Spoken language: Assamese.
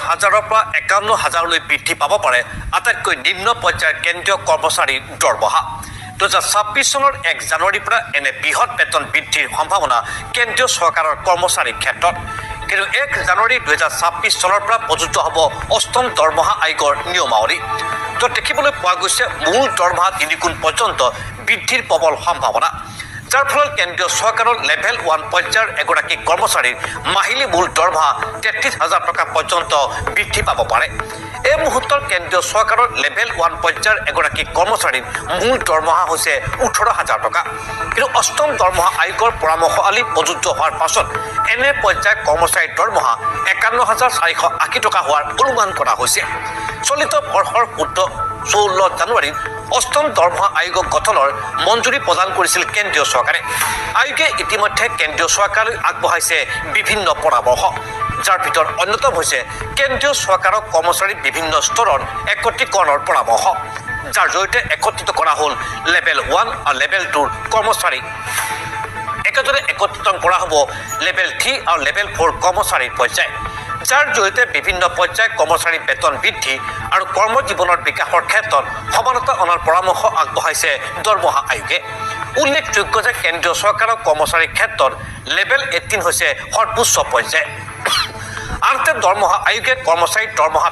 হাজাৰৰ পৰা ৫১,০০০লৈ বৃদ্ধি পাব পাৰে আটাইতকৈ নিম্ন পৰ্যায়ৰ কেন্দ্ৰীয় কৰ্মচাৰীৰ দৰমহা। ২০২৬ চনৰ ১ জানুৱাৰীৰ পৰা এনে বৃহৎ বেতন বৃদ্ধিৰ সম্ভাৱনা কেন্দ্ৰীয় চৰকাৰৰ কৰ্মচাৰীৰ ক্ষেত্ৰত। কিন্তু ১ জানুৱাৰী ২০২৬ চনৰ পৰা প্ৰযোজ্য হ'ব ৮ম দৰমহা আয়োগৰ নিয়মাৱলী। য'ত দেখিবলৈ পোৱা গৈছে মূল দৰমহা ৩ গুণ পৰ্যন্ত বৃদ্ধিৰ প্ৰবল সম্ভাৱনা, যাৰ ফলত কেন্দ্ৰীয় চৰকাৰৰ লেভেল 1 পৰ্যায়ৰ এগৰাকী কৰ্মচাৰীৰ মাহিলী মূল দৰমহা ৩৩,০০০ টকা পৰ্যন্ত বৃদ্ধি পাব পাৰে। এই মুহূৰ্তত কেন্দ্ৰীয় চৰকাৰৰ লেভেল 1 পৰ্যায়ৰ এগৰাকী কৰ্মচাৰীৰ মূল দৰমহা হৈছে ১৮,০০০ টকা। কিন্তু ৮ম দৰমহা আয়োগৰ পৰামৰ্শাৱলী প্ৰযোজ্য হোৱাৰ পাছত এনে পৰ্যায়ৰ কৰ্মচাৰীৰ দৰমহা ৫১,৪৮০ টকা হোৱাৰ অনুমান কৰা হৈছে। চলিত বৰ্ষৰ ১৪ জানুৱাৰীত ৮ম দৰমহা আয়োগ গঠনৰ মঞ্জুৰি প্ৰদান কৰিছিল কেন্দ্ৰীয় চৰকাৰে। আয়োগে ইতিমধ্যে কেন্দ্ৰীয় চৰকাৰলৈ আগবঢ়াইছে বিভিন্ন পৰামৰ্শ, যাৰ ভিতৰত অন্যতম হৈছে কেন্দ্ৰীয় চৰকাৰৰ কৰ্মচাৰীৰ বিভিন্ন স্তৰৰ একত্ৰীকৰণৰ পৰামৰ্শ, যাৰ জৰিয়তে একত্ৰিত কৰা হ'ল লেভেল 1 আৰু লেভেল 2ৰ কৰ্মচাৰী। একেদৰে একত্ৰিত কৰা হ'ব লেভেল 3 আৰু লেভেল 4 কৰ্মচাৰীৰ পৰ্যায়, যাৰ জৰিয়তে বিভিন্ন পৰ্যায়ৰ কৰ্মচাৰীৰ বেতন বৃদ্ধি আৰু কৰ্মজীৱনৰ বিকাশৰ ক্ষেত্ৰত সমানতা অনাৰ পৰামৰ্শ আগবঢ়াইছে দৰমহা আয়োগে। উল্লেখযোগ্য যে কেন্দ্ৰীয় চৰকাৰৰ কৰ্মচাৰীৰ ক্ষেত্ৰত লেভেল 18 হৈছে সৰ্বোচ্চ পৰ্যায়। আনহাতে দৰমহা আয়োগে কৰ্মচাৰীৰ দৰমহা